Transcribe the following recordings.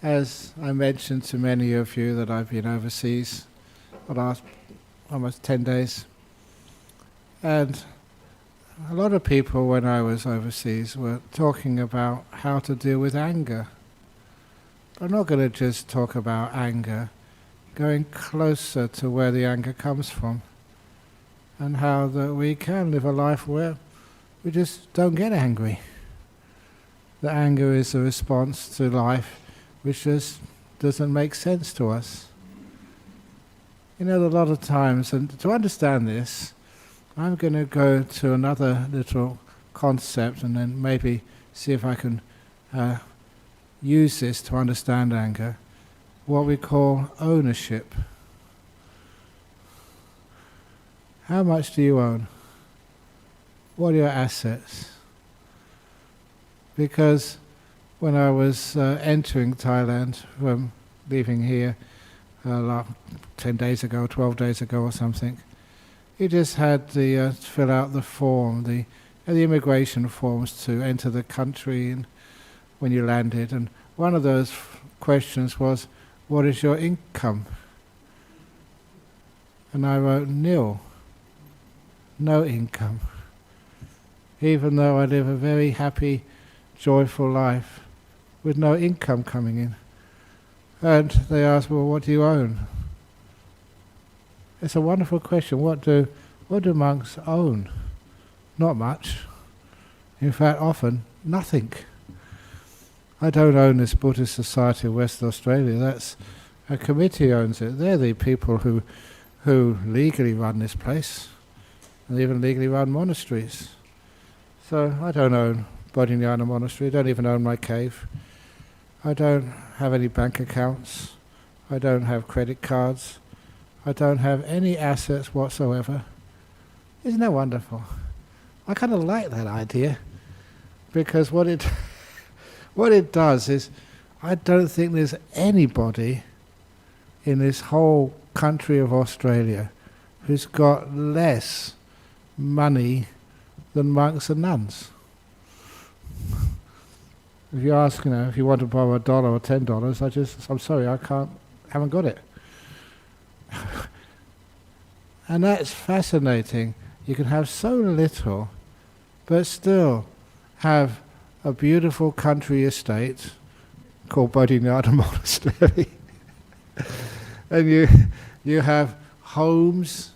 As I mentioned to many of you that I've been overseas the last almost 10 days, and a lot of people when I was overseas were talking about how to deal with anger. I'm not going to just talk about anger, going closer to where the anger comes from, and how that we can live a life where we just don't get angry. The anger is a response to life which just doesn't make sense to us. You know, a lot of times, and to understand this, I'm going to go to another little concept and then maybe see if I can use this to understand anger, what we call ownership. How much do you own? What are your assets? Because when I was entering Thailand from leaving here 10 days ago, 12 days ago or something, you just had to fill out the form, the immigration forms to enter the country and when you landed. And one of those questions was, what is your income? And I wrote nil, no income. Even though I live a very happy, joyful life with no income coming in. And they asked, well, what do you own? It's a wonderful question. What do monks own? Not much. In fact, often nothing. I don't own this Buddhist Society of Western Australia. That's a committee owns it. They're the people who legally run this place, and even legally run monasteries. So I don't own Bodhinyana Monastery. I don't even own my cave. I don't have any bank accounts. I don't have credit cards. I don't have any assets whatsoever. Isn't that wonderful? I kind of like that idea, because what it does is, I don't think there's anybody in this whole country of Australia who's got less money than monks and nuns. If you ask, if you want to borrow $1 or $10, I'm sorry, haven't got it. And that's fascinating. You can have so little, but still have a beautiful country estate called Bodhinyana Monastery. And you have homes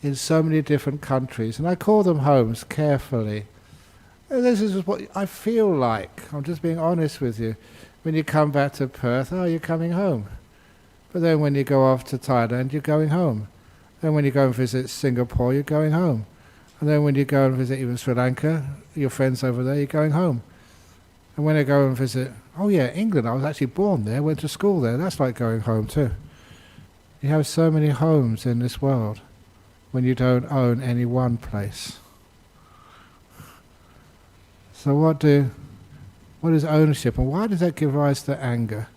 in so many different countries, and I call them homes carefully. And this is what I feel like. I'm just being honest with you. When you come back to Perth, you're coming home. But then when you go off to Thailand, you're going home. Then when you go and visit Singapore, you're going home. And then when you go and visit even Sri Lanka, your friends over there, you're going home. And when I go and visit, England, I was actually born there, went to school there, that's like going home too. You have so many homes in this world when you don't own any one place. So what is ownership, and why does that give rise to anger?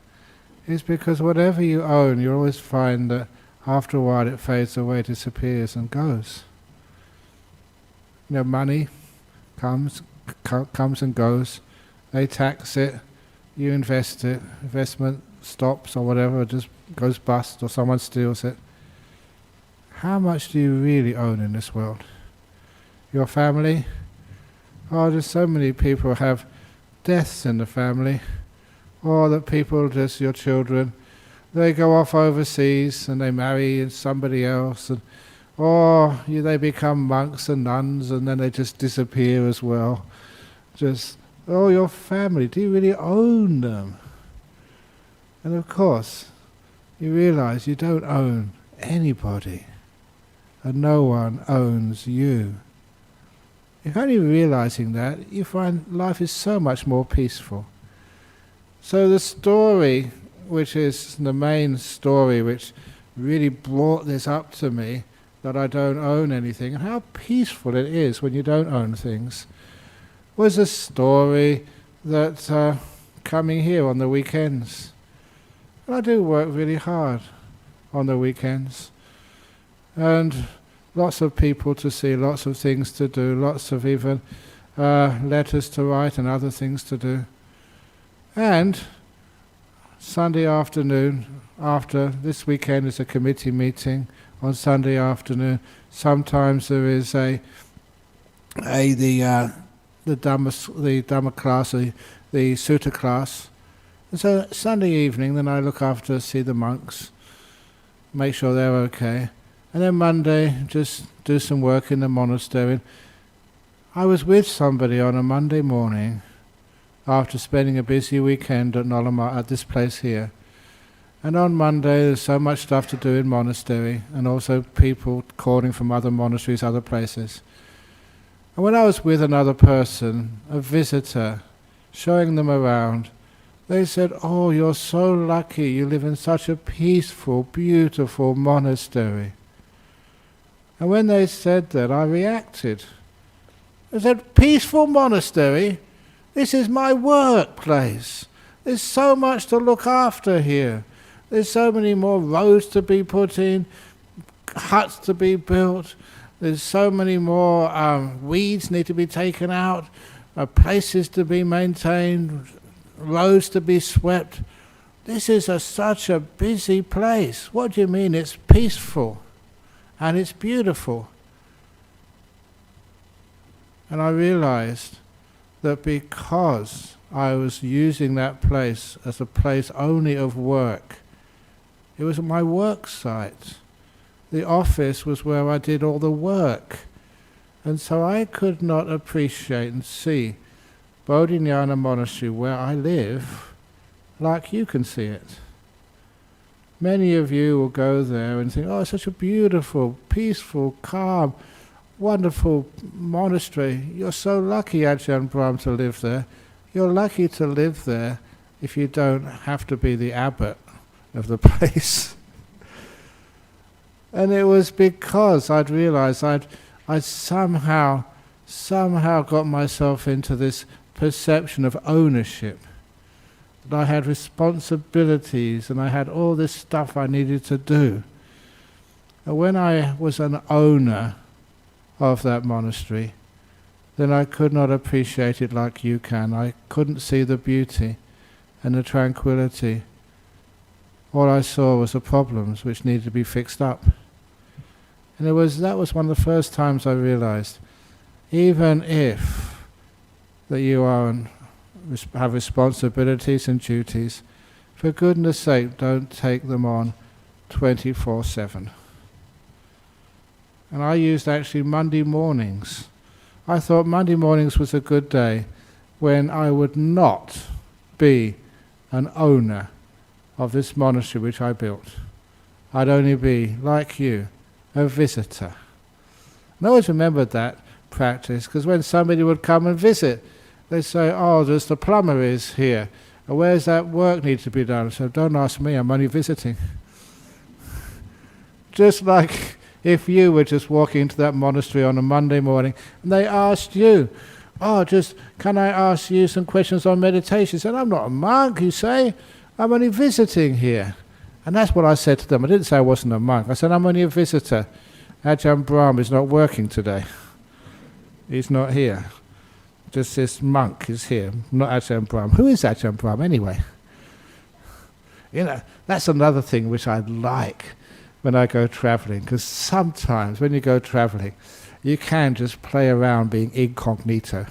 It's because whatever you own, you always find that after a while it fades away, disappears and goes. Money comes and goes. They tax it, you invest it, investment stops or whatever, it just goes bust or someone steals it. How much do you really own in this world? Your family? There's so many people who have deaths in the family, or that people, just your children, they go off overseas and they marry somebody else, or they become monks and nuns and then they just disappear as well. Your family, do you really own them? And of course, you realize you don't own anybody, and no one owns you. If only realizing that, you find life is so much more peaceful. So the story, which is the main story which really brought this up to me, that I don't own anything, and how peaceful it is when you don't own things, was a story that coming here on the weekends. And I do work really hard on the weekends. And lots of people to see, lots of things to do, lots of even letters to write and other things to do. And Sunday afternoon, after this weekend is a committee meeting, on Sunday afternoon, sometimes there is the Dhamma class, the Sutta class. And so Sunday evening, then I look after, see the monks, make sure they're okay. And then Monday, just do some work in the monastery. I was with somebody on a Monday morning after spending a busy weekend at Nolamar, at this place here. And on Monday there's so much stuff to do in monastery, and also people calling from other monasteries, other places. And when I was with another person, a visitor, showing them around, they said, "Oh, you're so lucky, you live in such a peaceful, beautiful monastery." And when they said that, I reacted. I said, "Peaceful monastery? This is my workplace. There's so much to look after here. There's so many more roads to be put in, huts to be built. There's so many more weeds need to be taken out, places to be maintained, roads to be swept. This is such a busy place. What do you mean it's peaceful and it's beautiful?" And I realized that because I was using that place as a place only of work, it was my work site. The office was where I did all the work. And so I could not appreciate and see Bodhinyana Monastery, where I live, like you can see it. Many of you will go there and think, "Oh, it's such a beautiful, peaceful, calm, wonderful monastery. You're so lucky, Ajahn Brahm, to live there." You're lucky to live there if you don't have to be the abbot of the place. And it was because I'd realized I'd somehow got myself into this perception of ownership. That I had responsibilities and I had all this stuff I needed to do. And when I was an owner of that monastery, then I could not appreciate it like you can. I couldn't see the beauty and the tranquility. All I saw was the problems which needed to be fixed up. And that was one of the first times I realized, even if that you have responsibilities and duties, for goodness sake, don't take them on 24/7. And I used actually Monday mornings. I thought Monday mornings was a good day when I would not be an owner of this monastery which I built. I'd only be, like you, a visitor. And I always remembered that practice, because when somebody would come and visit, they'd say, "Oh, there's the plumber is here. Where's that work need to be done?" So don't ask me, I'm only visiting. Just like if you were just walking into that monastery on a Monday morning and they asked you, "Oh, can I ask you some questions on meditation?" You said, "I'm not a monk," you say, "I'm only visiting here." And that's what I said to them. I didn't say I wasn't a monk. I said, "I'm only a visitor. Ajahn Brahm is not working today. He's not here. Just this monk is here, not Ajahn Brahm." Who is Ajahn Brahm anyway? That's another thing which I like when I go travelling, because sometimes when you go travelling, you can just play around being incognito.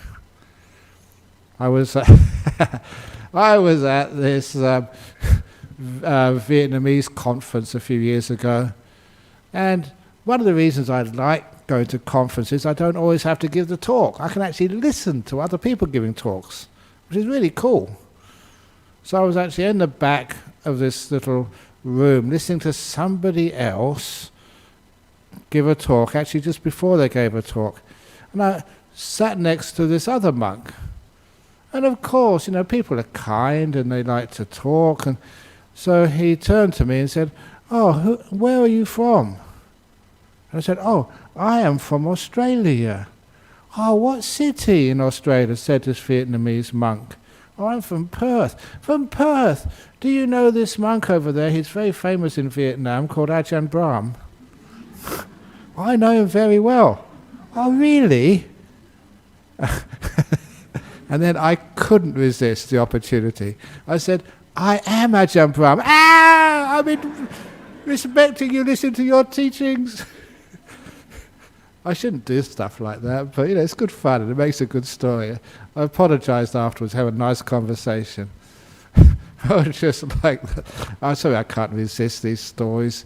I was at this Vietnamese conference a few years ago, and one of the reasons I like going to conferences, I don't always have to give the talk. I can actually listen to other people giving talks, which is really cool. So I was actually in the back of this little room listening to somebody else give a talk, actually just before they gave a talk. And I sat next to this other monk. And of course, people are kind and they like to talk. And so he turned to me and said, "Oh, where are you from?" And I said, "Oh, I am from Australia." "Oh, what city in Australia?" said this Vietnamese monk. "Oh, I'm from Perth." "From Perth? Do you know this monk over there? He's very famous in Vietnam, called Ajahn Brahm." "I know him very well." "Oh, really?" And then I couldn't resist the opportunity. I said, I am Ajahn Brahm. Ah! I've been respecting you, listening to your teachings. I shouldn't do stuff like that, but it's good fun and it makes a good story. I apologised afterwards, have a nice conversation. I was just like, I'm sorry, I can't resist these stories.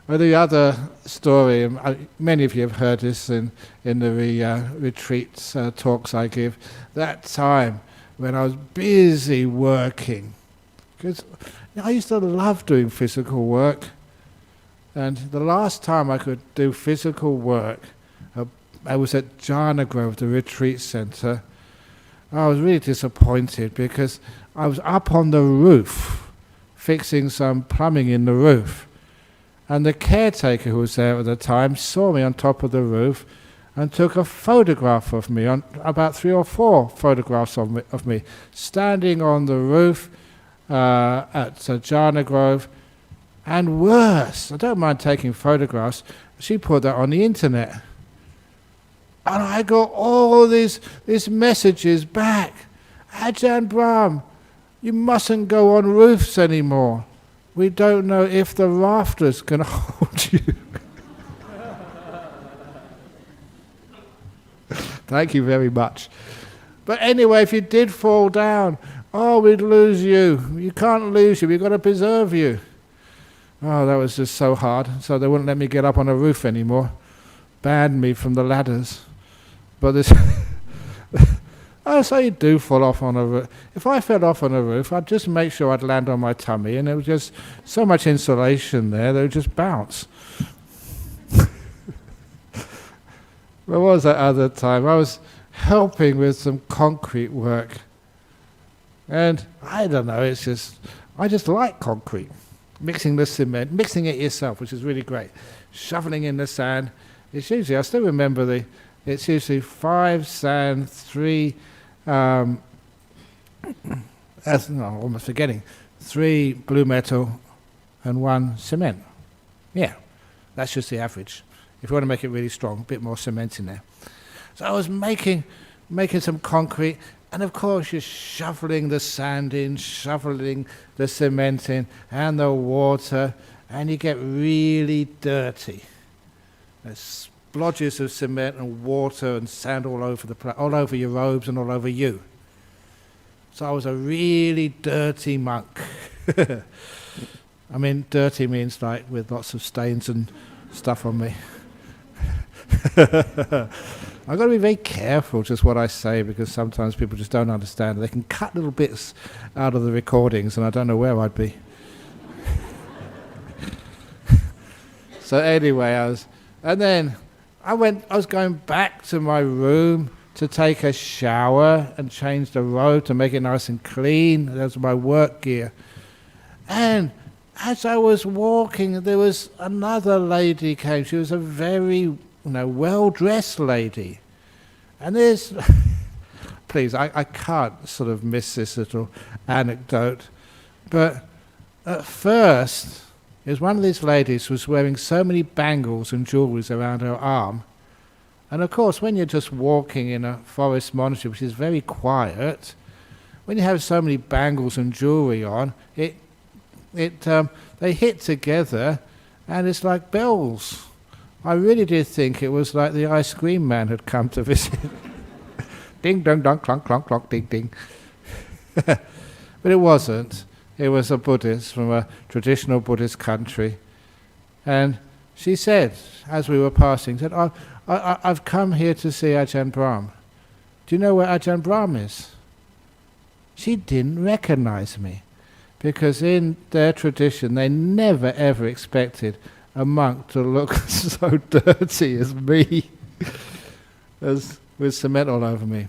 Well, the other story, many of you have heard this in the retreats, talks I give, that time when I was busy working. Because I used to love doing physical work. And the last time I could do physical work, I was at Jhana Grove, the retreat centre. I was really disappointed because I was up on the roof fixing some plumbing in the roof. And the caretaker who was there at the time saw me on top of the roof and took a photograph of me, about 3 or 4 photographs of me standing on the roof at Jhana Grove. And worse, I don't mind taking photographs, she put that on the internet. And I got all these messages back. Ajahn Brahm, you mustn't go on roofs anymore. We don't know if the rafters can hold you. Thank you very much. But anyway, if you did fall down, we'd lose you. You can't lose you, we've got to preserve you. Oh, that was just so hard. So they wouldn't let me get up on a roof anymore. Banned me from the ladders. But this... so you do fall off on a roof. If I fell off on a roof, I'd just make sure I'd land on my tummy, and there was just so much insulation there, they would just bounce. What was that other time? I was helping with some concrete work. And I don't know, I just like concrete. Mixing the cement, mixing it yourself, which is really great. Shoveling in the sand. It's usually, I still remember it's usually 5 sand, 3, I'm almost forgetting, 3 blue metal and 1 cement. Yeah, that's just the average. If you want to make it really strong, a bit more cement in there. So I was making some concrete, and of course you're shoveling the sand in, shoveling the cement in, and the water, and you get really dirty. There's splodges of cement and water and sand all over all over your robes and all over you. So I was a really dirty monk. I mean, dirty means like with lots of stains and stuff on me. I've got to be very careful just what I say, because sometimes people just don't understand. They can cut little bits out of the recordings and I don't know where I'd be. So anyway, I was going back to my room to take a shower and change the robe to make it nice and clean. That was my work gear. And as I was walking, there was another lady came. She was a very well-dressed lady. And there's... Please, I can't sort of miss this little anecdote. But at first, it was one of these ladies who was wearing so many bangles and jewelries around her arm. And of course, when you're just walking in a forest monastery, which is very quiet, when you have so many bangles and jewelry on, they hit together, and it's like bells. I really did think it was like the ice cream man had come to visit. Ding, dong, dong, clonk, clonk, clonk, ding, ding. But it wasn't. It was a Buddhist from a traditional Buddhist country. And she said, as we were passing, I've come here to see Ajahn Brahm. Do you know where Ajahn Brahm is? She didn't recognize me, because in their tradition they never ever expected a monk to look so dirty as me, with cement all over me.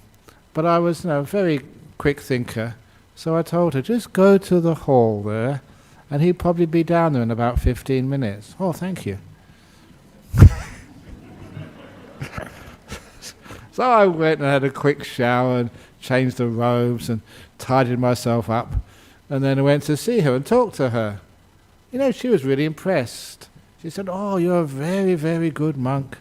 But I was a very quick thinker, so I told her, just go to the hall there, and he'd probably be down there in about 15 minutes. Oh, thank you. So I went and had a quick shower and changed the robes and tidied myself up, and then I went to see her and talk to her. She was really impressed. She said, "Oh, you're a very, very good monk.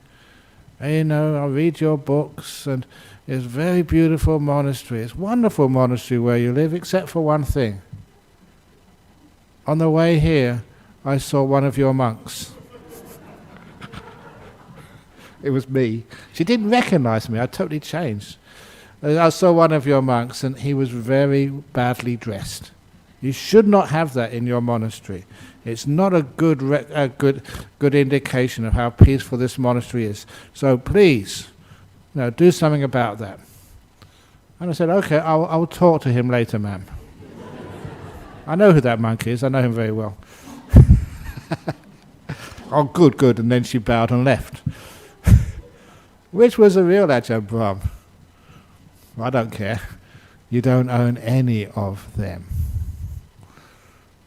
And, I read your books, and it's a very beautiful monastery. It's a wonderful monastery where you live, except for one thing. on the way here, I saw one of your monks. It was me. She didn't recognize me. I totally changed. I saw one of your monks, and he was very badly dressed. You should not have that in your monastery. It's not a good indication of how peaceful this monastery is. So please, do something about that. And I said, okay, I'll talk to him later, ma'am. I know who that monk is. I know him very well. Oh, good. And then she bowed and left. Which was the real Ajahn Brahm? I don't care. You don't own any of them.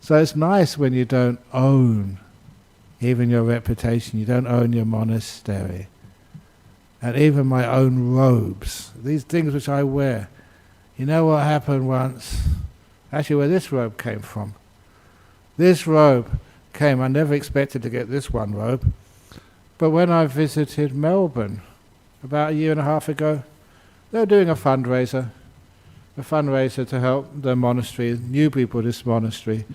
So it's nice when you don't own even your reputation. You don't own your monastery. And even my own robes. These things which I wear. You know what happened once? Actually, where this robe came from. This robe came, I never expected to get this one robe. But when I visited Melbourne about 1.5 years ago, they were doing a fundraiser to help the monastery, Newbury Buddhist monastery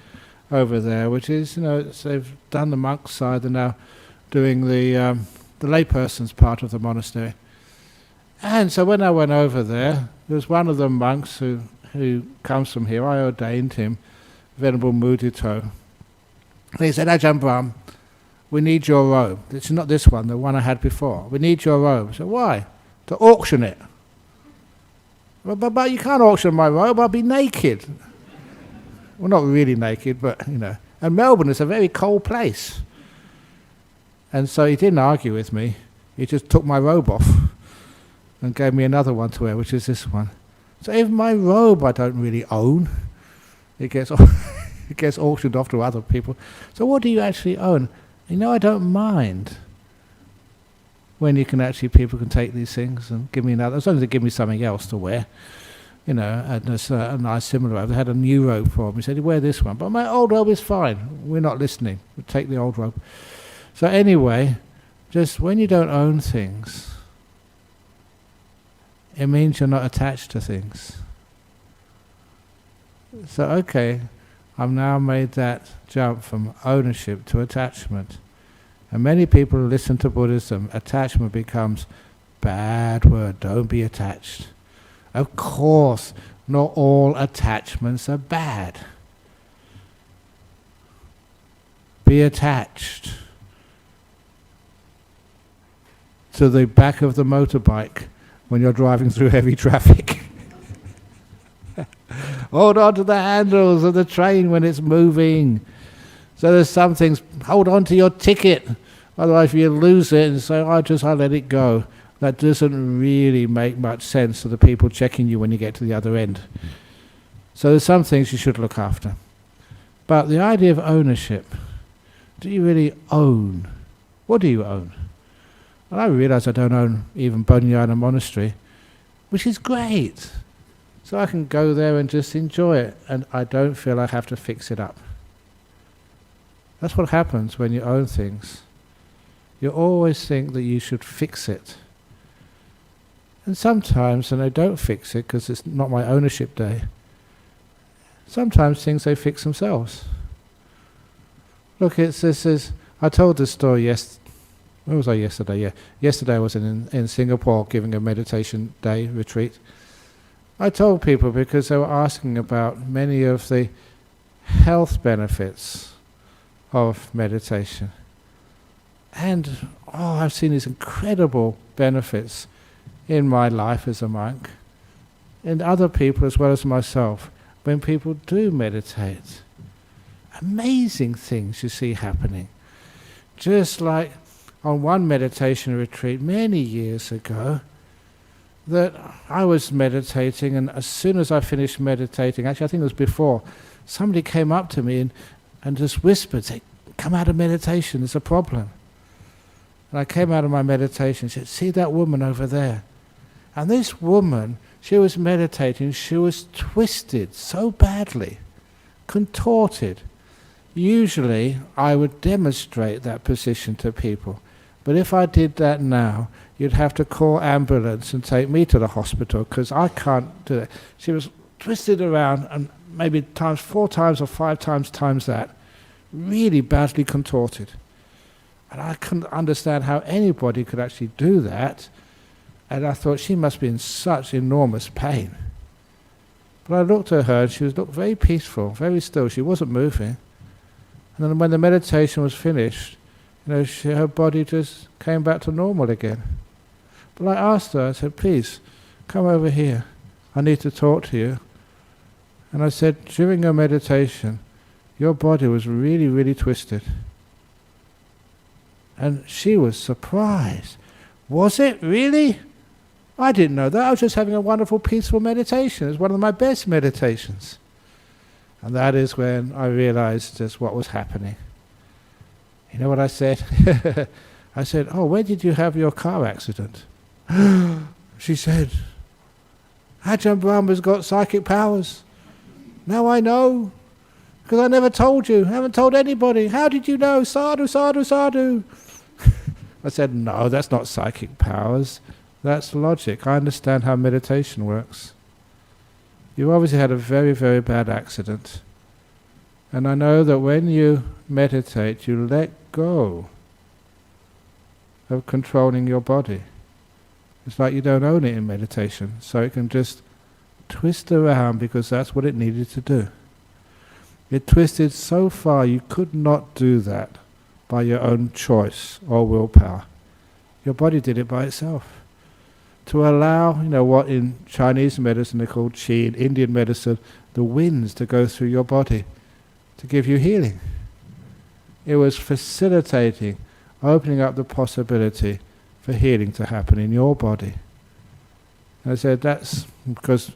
over there, which is, they've done the monk side, they're now doing the layperson's part of the monastery. And so when I went over there was one of the monks who comes from here. I ordained him, Venerable Mudito. He said, Ajahn Brahm, we need your robe. It's not this one, the one I had before. We need your robe. So why? To auction it. But you can't auction my robe, I'll be naked. Well, not really naked, but, And Melbourne is a very cold place. And so he didn't argue with me. He just took my robe off and gave me another one to wear, which is this one. So even my robe I don't really own. It gets it gets auctioned off to other people. So what do you actually own? I don't mind when people can take these things and give me another, as long as they give me something else to wear. And a nice similar robe. They had a new robe for me. He said, wear this one. But my old robe is fine. We're not listening. We'll take the old robe. So anyway, just when you don't own things, it means you're not attached to things. So okay, I've now made that jump from ownership to attachment. And many people who listen to Buddhism, attachment becomes bad word, don't be attached. Of course, not all attachments are bad. Be attached to the back of the motorbike when you're driving through heavy traffic. Hold on to the handles of the train when it's moving. So there's some things, hold on to your ticket, otherwise you lose it and say, I let it go. That doesn't really make much sense to the people checking you when you get to the other end. So there's some things you should look after. But the idea of ownership, do you really own? What do you own? And I realize I don't own even Bodhinyana Monastery, which is great. So I can go there and just enjoy it, and I don't feel I have to fix it up. That's what happens when you own things. You always think that you should fix it. And sometimes, and I don't fix it because it's not my ownership day, sometimes things they fix themselves. Look, I told this story where was I yesterday? Yeah, yesterday I was in Singapore giving a meditation day retreat. I told people because they were asking about many of the health benefits of meditation. And I've seen these incredible benefits in my life as a monk, and other people as well as myself, when people do meditate. Amazing things you see happening. Just like on one meditation retreat many years ago, that I was meditating, and as soon as I finished meditating, actually I think it was before, somebody came up to me and just whispered, say, come out of meditation, there's a problem. And I came out of my meditation and said, see that woman over there? And this woman, she was meditating, she was twisted so badly, contorted. Usually I would demonstrate that position to people. But if I did that now, you'd have to call ambulance and take me to the hospital because I can't do it. She was twisted around and maybe times 4 times or 5 times that, really badly contorted. And I couldn't understand how anybody could actually do that. And I thought she must be in such enormous pain. But I looked at her and she looked very peaceful, very still. She wasn't moving. And then when the meditation was finished, her body just came back to normal again. But I asked her, I said, please, come over here. I need to talk to you. And I said, during your meditation, your body was really, really twisted. And she was surprised. Was it really? I didn't know that. I was just having a wonderful, peaceful meditation. It was one of my best meditations. And that is when I realized just what was happening. You know what I said? I said, oh, where did you have your car accident? She said, Ajahn Brahm has got psychic powers. Now I know. Because I never told you. I haven't told anybody. How did you know? Sadhu, sadhu, sadhu. I said, no, that's not psychic powers. That's logic. I understand how meditation works. You obviously had a very, very bad accident. And I know that when you meditate, you let go of controlling your body. It's like you don't own it in meditation, so it can just twist around because that's what it needed to do. It twisted so far you could not do that by your own choice or willpower. Your body did it by itself. To allow, what in Chinese medicine they call qi, in Indian medicine, the winds to go through your body to give you healing. It was facilitating, opening up the possibility for healing to happen in your body. And I said that's because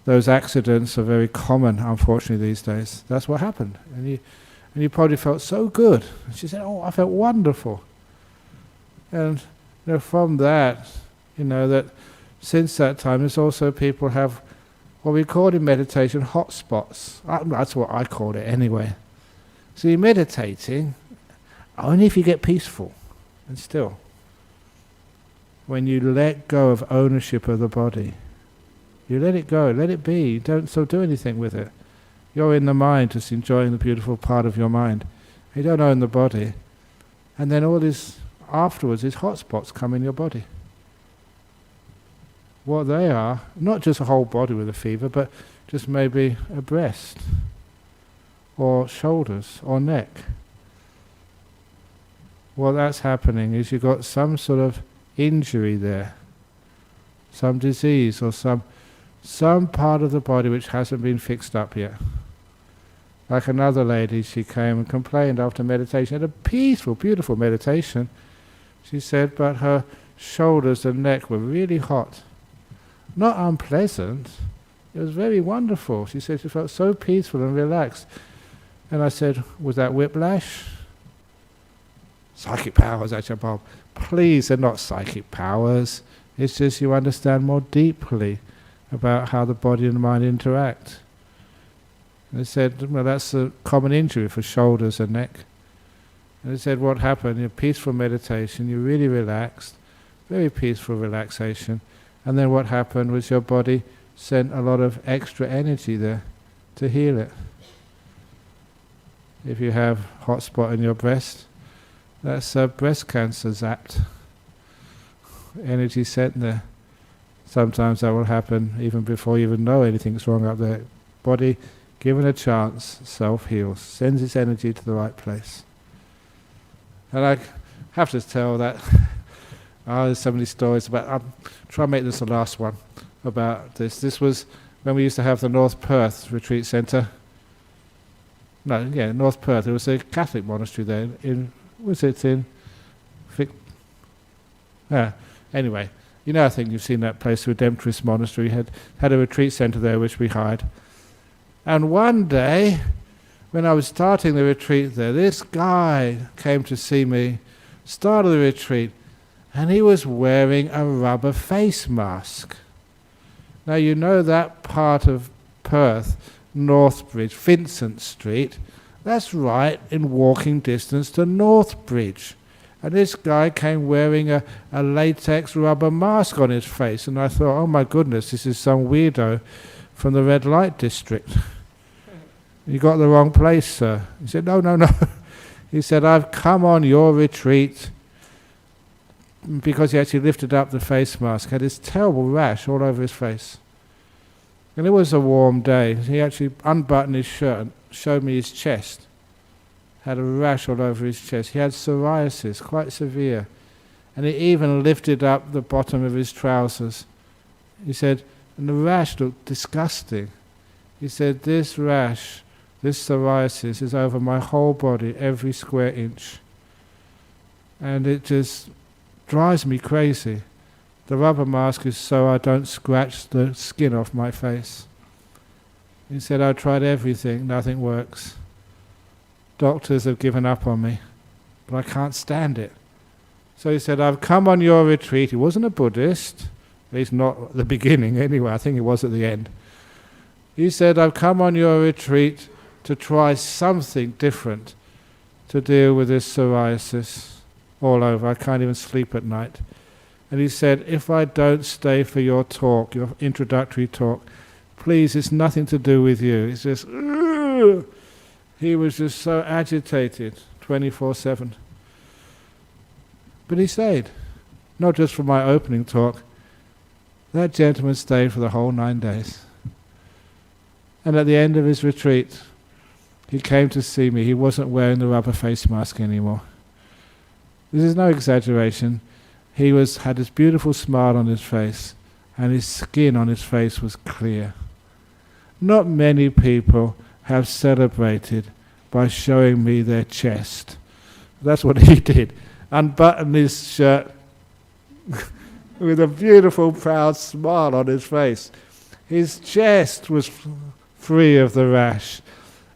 those accidents are very common, unfortunately, these days. That's what happened. And you probably felt so good. And she said, oh, I felt wonderful. And from that, that since that time, there's also people have what we call in meditation hot spots. That's what I call it anyway. So you're meditating only if you get peaceful. And still, when you let go of ownership of the body, you let it go, let it be. You don't do anything with it. You're in the mind, just enjoying the beautiful part of your mind. You don't own the body. And then all this afterwards, these hot spots come in your body. What they are, not just a whole body with a fever, but just maybe a breast, or shoulders, or neck. What that's happening is you've got some sort of injury there, some disease, or some part of the body which hasn't been fixed up yet. Like another lady, she came and complained after meditation, had a peaceful, beautiful meditation. She said, but her shoulders and neck were really hot. Not unpleasant, it was very wonderful. She said she felt so peaceful and relaxed. And I said, was that whiplash? Psychic powers, Ajahn Brahm. Please, they're not psychic powers. It's just you understand more deeply about how the body and the mind interact. And they said, well, that's a common injury for shoulders and neck. And they said, what happened? In peaceful meditation, you really relaxed, very peaceful relaxation. And then what happened was your body sent a lot of extra energy there to heal it. If you have hot spot in your breast, that's breast cancer zapped. Energy sent there. Sometimes that will happen even before you even know anything's wrong up there. Body, given a chance, self-heals, sends its energy to the right place. And I have to tell that there's so many stories about. I'll try and make this the last one about this. This was when we used to have the North Perth retreat centre. North Perth. There was a Catholic monastery there. Anyway, I think you've seen that place, the Redemptorist Monastery. Had a retreat centre there which we hired. And one day, when I was starting the retreat there, this guy came to see me, started the retreat, and he was wearing a rubber face mask. Now you know that part of Perth, Northbridge, Vincent Street, that's right in walking distance to Northbridge. And this guy came wearing a latex rubber mask on his face, and I thought, oh my goodness, this is some weirdo from the red light district. "You got the wrong place, sir." He said, "No, no, no." He said, "I've come on your retreat," because he actually lifted up the face mask, had this terrible rash all over his face. And it was a warm day. He actually unbuttoned his shirt and showed me his chest. Had a rash all over his chest. He had psoriasis, quite severe. And he even lifted up the bottom of his trousers. He said, and the rash looked disgusting. He said, "This rash, this psoriasis is over my whole body, every square inch. And it just drives me crazy. The rubber mask is so I don't scratch the skin off my face." He said, "I've tried everything, nothing works. Doctors have given up on me, but I can't stand it." So he said, "I've come on your retreat." He wasn't a Buddhist, at least not at the beginning anyway, I think he was at the end. He said, "I've come on your retreat to try something different to deal with this psoriasis all over. I can't even sleep at night." And he said, "If I don't stay for your talk, your introductory talk, please, it's nothing to do with you." It's just, ugh. He was just so agitated, 24/7. But he stayed, not just for my opening talk. That gentleman stayed for the whole 9 days. And at the end of his retreat, he came to see me. He wasn't wearing the rubber face mask anymore. This is no exaggeration. He had this beautiful smile on his face, and his skin on his face was clear. Not many people have celebrated by showing me their chest. That's what he did. Unbuttoned his shirt with a beautiful, proud smile on his face. His chest was free of the rash.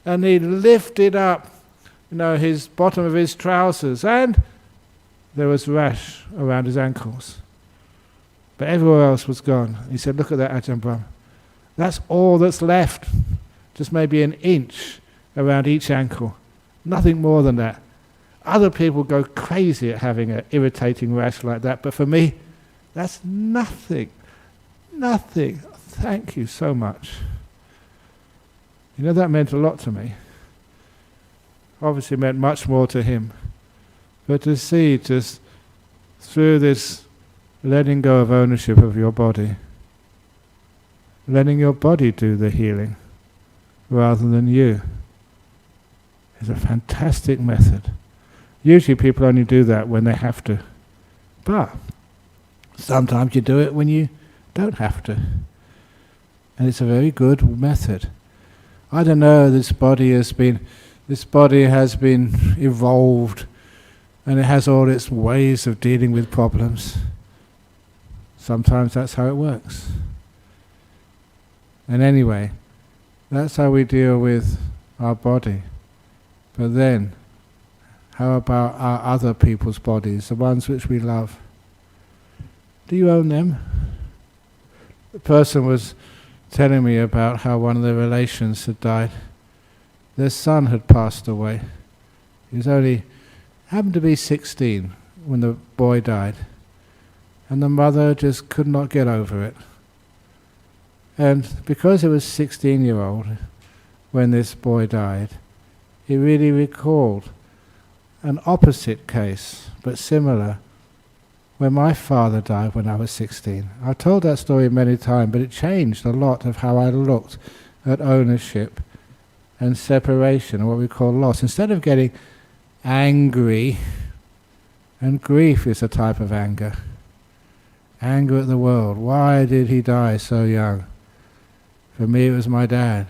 And he lifted up, his bottom of his trousers, and there was rash around his ankles. But everywhere else was gone. He said, "Look at that, Ajahn Brahm. That's all that's left. Just maybe an inch around each ankle. Nothing more than that." Other people go crazy at having an irritating rash like that, but for me, that's nothing. Nothing. Thank you so much. That meant a lot to me. Obviously meant much more to him. But to see just through this letting go of ownership of your body, letting your body do the healing rather than you, is a fantastic method. Usually people only do that when they have to. But sometimes you do it when you don't have to. And it's a very good method. I don't know, this body has been evolved, and it has all its ways of dealing with problems. Sometimes that's how it works. And anyway, that's how we deal with our body. But then, how about our other people's bodies, the ones which we love? Do you own them? The person was telling me about how one of their relations had died. Their son had passed away. He happened to be 16 when the boy died. And the mother just could not get over it. And because it was 16-year-old when this boy died, he really recalled an opposite case, but similar, when my father died when I was 16. I've told that story many times, but it changed a lot of how I looked at ownership and separation, what we call loss. Instead of getting angry, and grief is a type of anger. Anger at the world. Why did he die so young? For me it was my dad.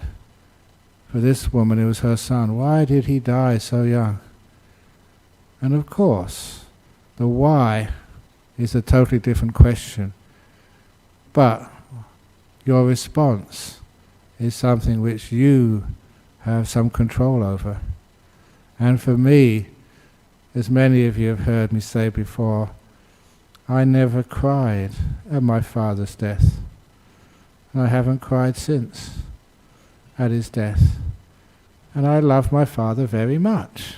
For this woman it was her son. Why did he die so young? And of course, the why is a totally different question. But your response is something which you have some control over. And for me, as many of you have heard me say before, I never cried at my father's death. And I haven't cried since at his death. And I love my father very much.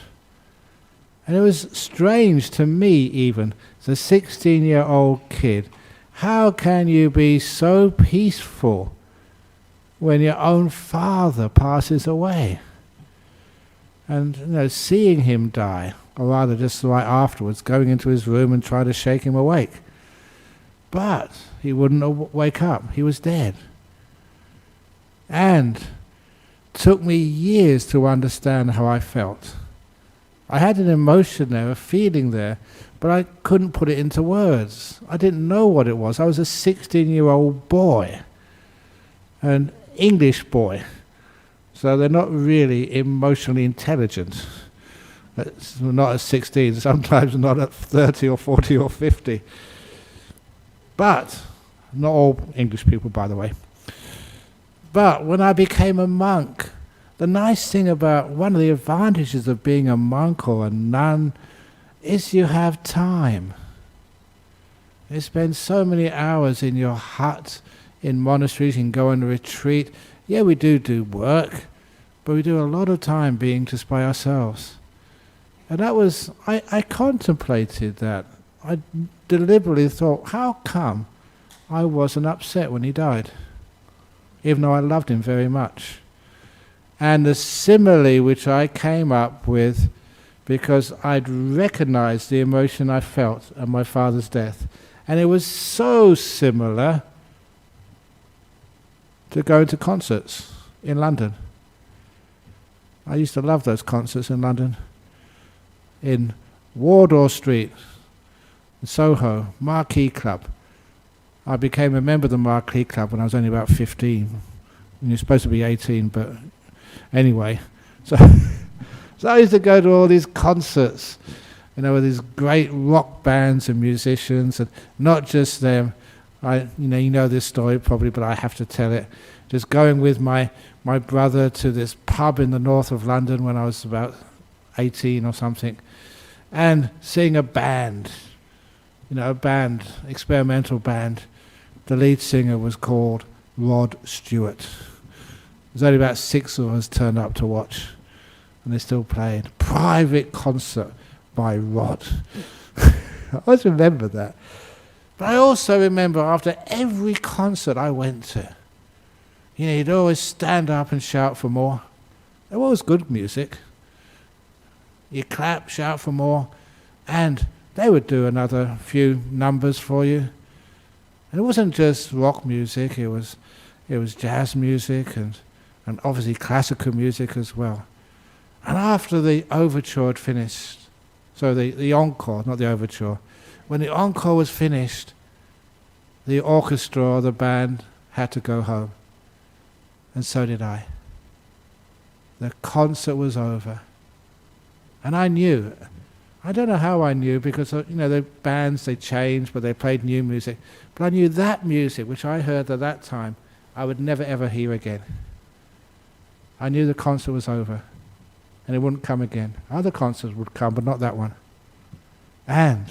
And it was strange to me even, as a 16-year-old kid, how can you be so peaceful when your own father passes away? And seeing him die, or rather just right afterwards, going into his room and trying to shake him awake. But he wouldn't wake up. He was dead. And took me years to understand how I felt. I had an emotion there, a feeling there, but I couldn't put it into words. I didn't know what it was. I was a 16-year-old boy, an English boy. So they're not really emotionally intelligent. It's not at 16, sometimes not at 30 or 40 or 50. But, not all English people, by the way. But when I became a monk, the nice thing about one of the advantages of being a monk or a nun is you have time. You spend so many hours in your hut, in monasteries, you can go on a retreat. Yeah, we do work, but we do a lot of time being just by ourselves. And that was, I contemplated that. I deliberately thought, how come I wasn't upset when he died? Even though I loved him very much. And the simile which I came up with, because I'd recognized the emotion I felt at my father's death. And it was so similar to going to concerts in London. I used to love those concerts in London. In Wardour Street, in Soho, Marquee Club. I became a member of the Marquee Club when I was only about 15. And you're supposed to be 18, but anyway. So I used to go to all these concerts, with these great rock bands and musicians, and not just them. You know this story probably, but I have to tell it. Just going with my brother to this pub in the north of London when I was about 18 or something, and seeing a band, experimental band. The lead singer was called Rod Stewart. There's only about 6 of us turned up to watch, and they still played. Private concert by Rod. I always remember that. But I also remember after every concert I went to, he'd always stand up and shout for more. It was good music. You clap, shout for more, and they would do another few numbers for you. And it wasn't just rock music, it was jazz music and obviously classical music as well. And after the overture had finished, so the encore, not the overture, when the encore was finished, the orchestra or the band had to go home. And so did I. The concert was over. And I knew. I don't know how I knew, because the bands, they changed, but they played new music. But I knew that music, which I heard at that time, I would never ever hear again. I knew the concert was over, and it wouldn't come again. Other concerts would come, but not that one. And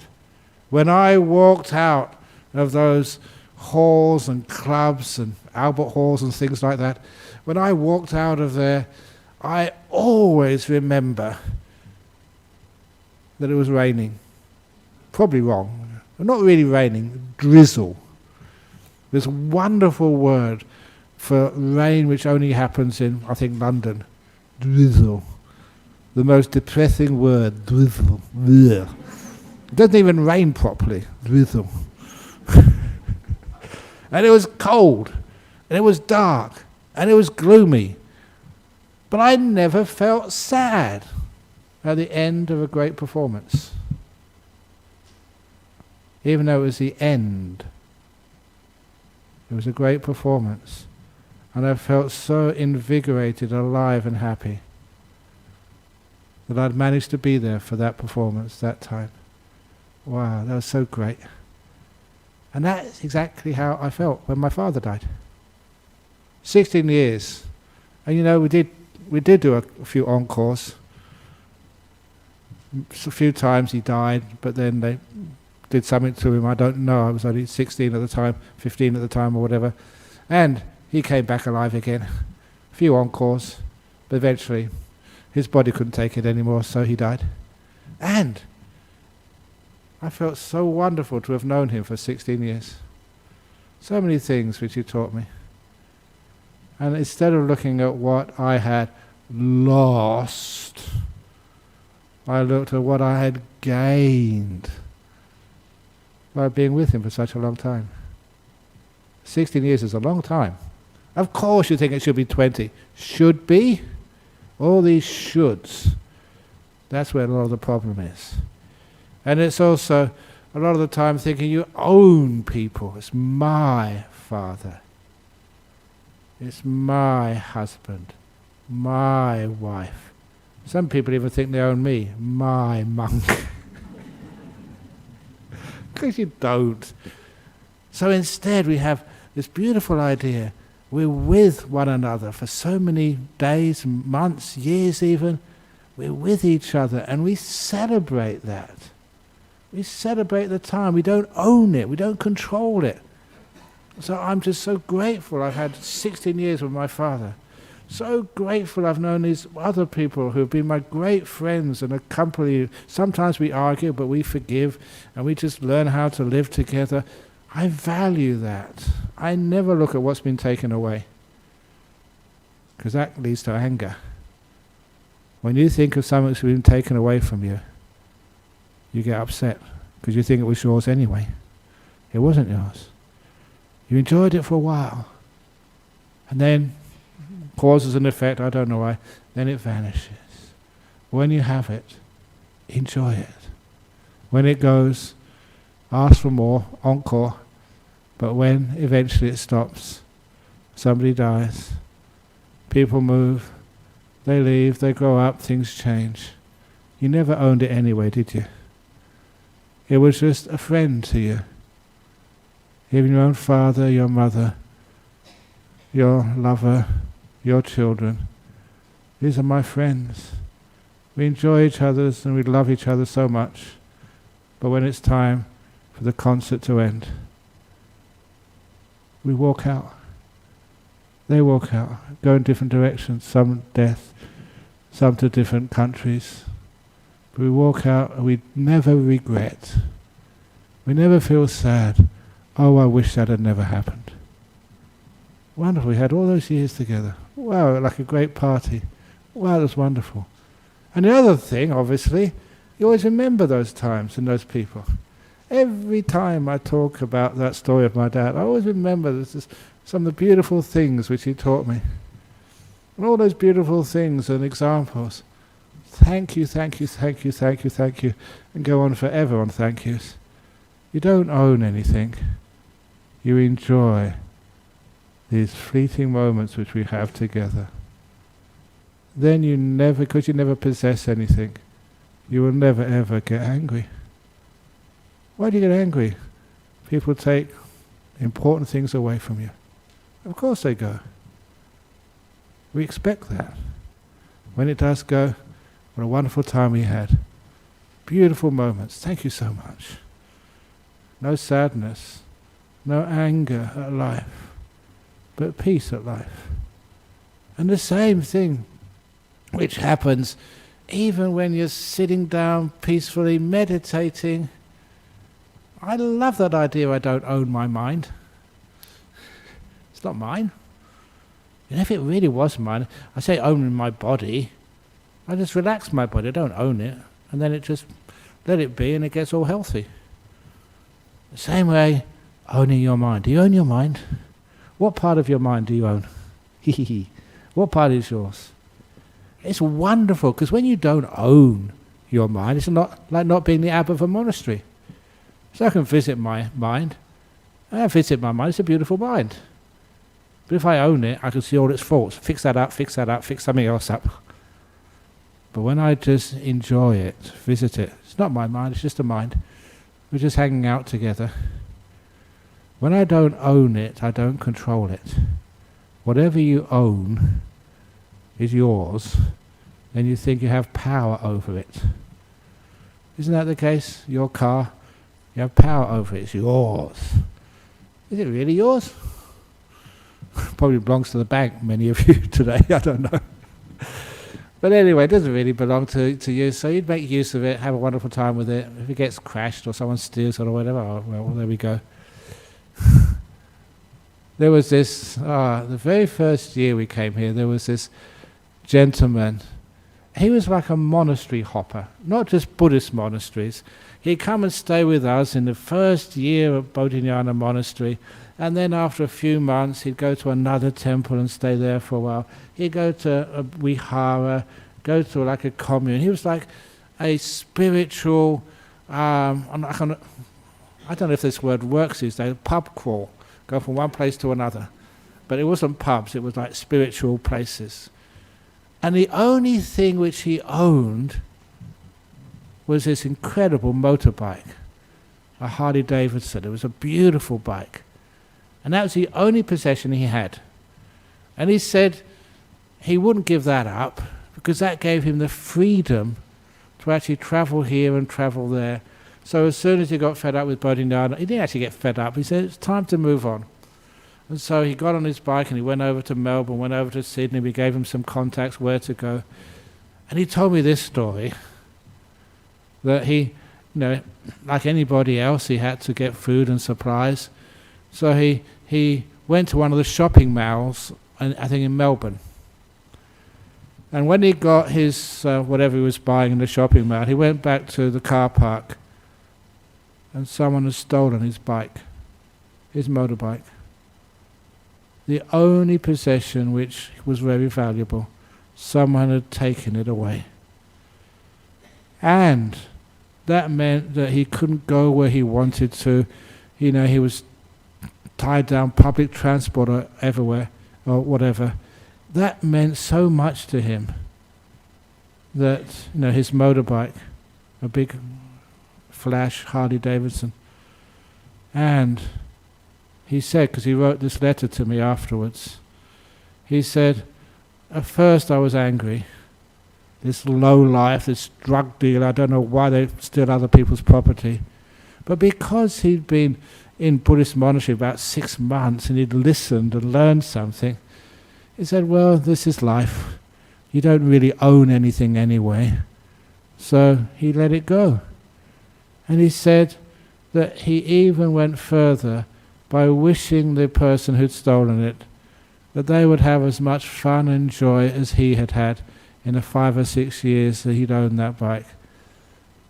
when I walked out of those halls and clubs and Albert halls and things like that, when I walked out of there, I always remember that it was raining. Probably wrong. Not really raining, drizzle. This wonderful word for rain which only happens in, I think, London. Drizzle. The most depressing word, drizzle. Ugh. It doesn't even rain properly. Drizzle. And it was cold, and it was dark, and it was gloomy. But I never felt sad at the end of a great performance. Even though it was the end. It was a great performance. And I felt so invigorated, alive and happy that I'd managed to be there for that performance that time. Wow, that was so great. And that's exactly how I felt when my father died. 16 years. And we did do a few encores. A few times he died, but then they did something to him. I don't know. I was only 16 at the time, 15 at the time or whatever. And he came back alive again. A few encores. But eventually his body couldn't take it anymore, so he died. And I felt so wonderful to have known him for 16 years. So many things which he taught me. And instead of looking at what I had lost, I looked at what I had gained by being with him for such a long time. 16 years is a long time. Of course you think it should be 20. Should be? All these shoulds. That's where a lot of the problem is. And it's also a lot of the time thinking you own people. It's my father. It's my husband. My wife. Some people even think they own me. My monk. Because you don't. So instead we have this beautiful idea. We're with one another for so many days, months, years even. We're with each other and we celebrate that. We celebrate the time. We don't own it. We don't control it. So I'm just so grateful. I've had 16 years with my father. So grateful I've known these other people who've been my great friends and accompany. Sometimes we argue, but we forgive and we just learn how to live together. I value that. I never look at what's been taken away, because that leads to anger. When you think of something that's been taken away from you, you get upset because you think it was yours anyway. It wasn't yours. You enjoyed it for a while, and then causes and effect, I don't know why, then it vanishes. When you have it, enjoy it. When it goes, ask for more, encore. But when eventually it stops, somebody dies, people move, they leave, they grow up, things change. You never owned it anyway, did you? It was just a friend to you. Even your own father, your mother, your lover, your children. These are my friends. We enjoy each other and we love each other so much. But when it's time for the concert to end, we walk out. They walk out, go in different directions, some death, some to different countries. But we walk out and we never regret. We never feel sad. Oh, I wish that had never happened. Wonderful, we had all those years together. Wow, like a great party. Wow, it was wonderful. And the other thing, obviously, you always remember those times and those people. Every time I talk about that story of my dad, I always remember this is some of the beautiful things which he taught me. And all those beautiful things and examples. Thank you, thank you, thank you, thank you, thank you. And go on forever on thank yous. You don't own anything. You enjoy these fleeting moments which we have together. Then you never, because you never possess anything, you will never ever get angry. Why do you get angry? People take important things away from you. Of course they go. We expect that. When it does go, what a wonderful time we had. Beautiful moments. Thank you so much. No sadness, no anger at life, but peace at life. And the same thing which happens even when you're sitting down peacefully meditating. I love that idea I don't own my mind. It's not mine. And if it really was mine, I say owning my body, I just relax my body, I don't own it, and then it just let it be and it gets all healthy. The same way, owning your mind. Do you own your mind? What part of your mind do you own? What part is yours? It's wonderful, because when you don't own your mind, it's not like not being the abbot of a monastery. So I can visit my mind. I visit my mind, it's a beautiful mind. But if I own it, I can see all its faults. Fix that up, fix something else up. But when I just enjoy it, visit it, it's not my mind, it's just a mind. We're just hanging out together. When I don't own it, I don't control it. Whatever you own is yours, then you think you have power over it. Isn't that the case? Your car, you have power over it, it's yours. Is it really yours? Probably belongs to the bank, many of you today, I don't know. But anyway, it doesn't really belong to you, so you'd make use of it, have a wonderful time with it. If it gets crashed or someone steals it or whatever, oh, well, there we go. There was this, the very first year we came here, there was this gentleman. He was like a monastery hopper, not just Buddhist monasteries. He'd come and stay with us in the first year of Bodhinyana Monastery, and then after a few months he'd go to another temple and stay there for a while. He'd go to a vihara, go to like a commune. He was like a spiritual, I don't know if this word works these days, pub crawl, go from one place to another. But it wasn't pubs, it was like spiritual places. And the only thing which he owned was this incredible motorbike, a Harley Davidson. It was a beautiful bike. And that was the only possession he had. And he said he wouldn't give that up because that gave him the freedom to actually travel here and travel there. So as soon as he got fed up with Bodhinyana, he didn't actually get fed up, he said it's time to move on. And so he got on his bike and he went over to Melbourne, went over to Sydney, we gave him some contacts where to go. And he told me this story, that he, like anybody else, he had to get food and supplies. So he went to one of the shopping malls, I think in Melbourne. And when he got his, whatever he was buying in the shopping mall, he went back to the car park and someone had stolen his bike, his motorbike. The only possession which was very valuable, someone had taken it away. And that meant that he couldn't go where he wanted to. He was tied down, public transport or everywhere, or whatever. That meant so much to him that, his motorbike, a big flash Harley Davidson. And he said, because he wrote this letter to me afterwards, he said, at first I was angry. This low life, this drug dealer, I don't know why they steal other people's property. But because he'd been in Buddhist monastery about 6 months and he'd listened and learned something, he said, well, this is life. You don't really own anything anyway. So he let it go. And he said that he even went further by wishing the person who'd stolen it that they would have as much fun and joy as he had had in the 5 or 6 years that he'd owned that bike.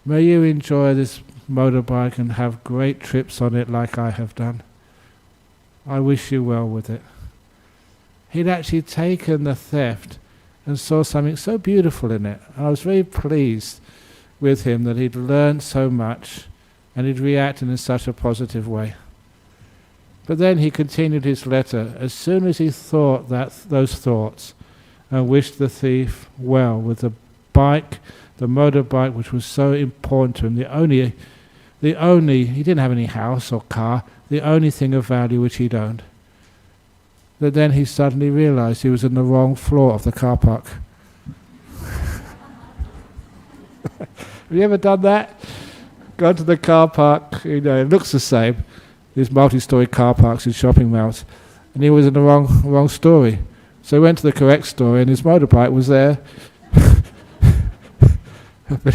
May you enjoy this motorbike and have great trips on it like I have done. I wish you well with it. He'd actually taken the theft and saw something so beautiful in it. And I was very pleased with him that he'd learned so much and he'd reacted in such a positive way. But then he continued his letter. As soon as he thought those thoughts and wished the thief well with the bike, the motorbike, which was so important to him, the only, he didn't have any house or car, the only thing of value which he'd owned, that then he suddenly realized he was in the wrong floor of the car park. Have you ever done that? Gone to the car park, it looks the same, these multi-story car parks in shopping malls, and he was in the wrong story. So he went to the correct story and his motorbike was there. But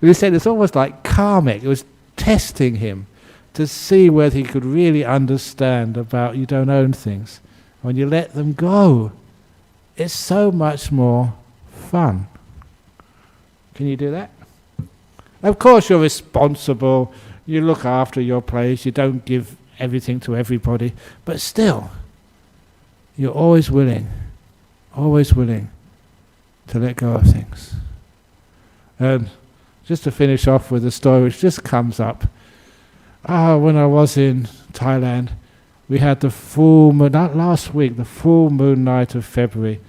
he said it's almost like karmic. It was testing him to see whether he could really understand about you don't own things. When you let them go, it's so much more fun. Can you do that? Of course you're responsible, you look after your place, you don't give everything to everybody, but still, you're always willing to let go of things. And just to finish off with a story which just comes up. When I was in Thailand, we had the full moon, not last week, the full moon night of February.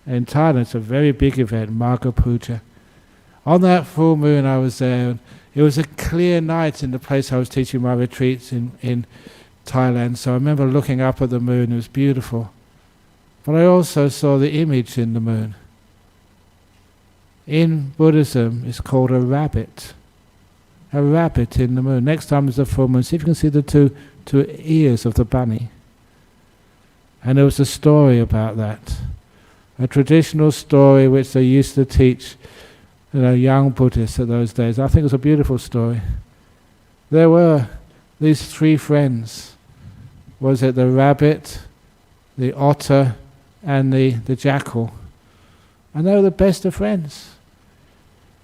In Thailand, it's a very big event, Marga Puja. On that full moon I was there, and it was a clear night in the place I was teaching my retreats in Thailand, so I remember looking up at the moon, it was beautiful. But I also saw the image in the moon. In Buddhism, it's called a rabbit. A rabbit in the moon. Next time there's a full moon, see if you can see the two ears of the bunny. And there was a story about that. A traditional story which they used to teach young Buddhists at those days. I think it was a beautiful story. There were these 3 friends. Was it the rabbit, the otter, and the jackal? And they were the best of friends.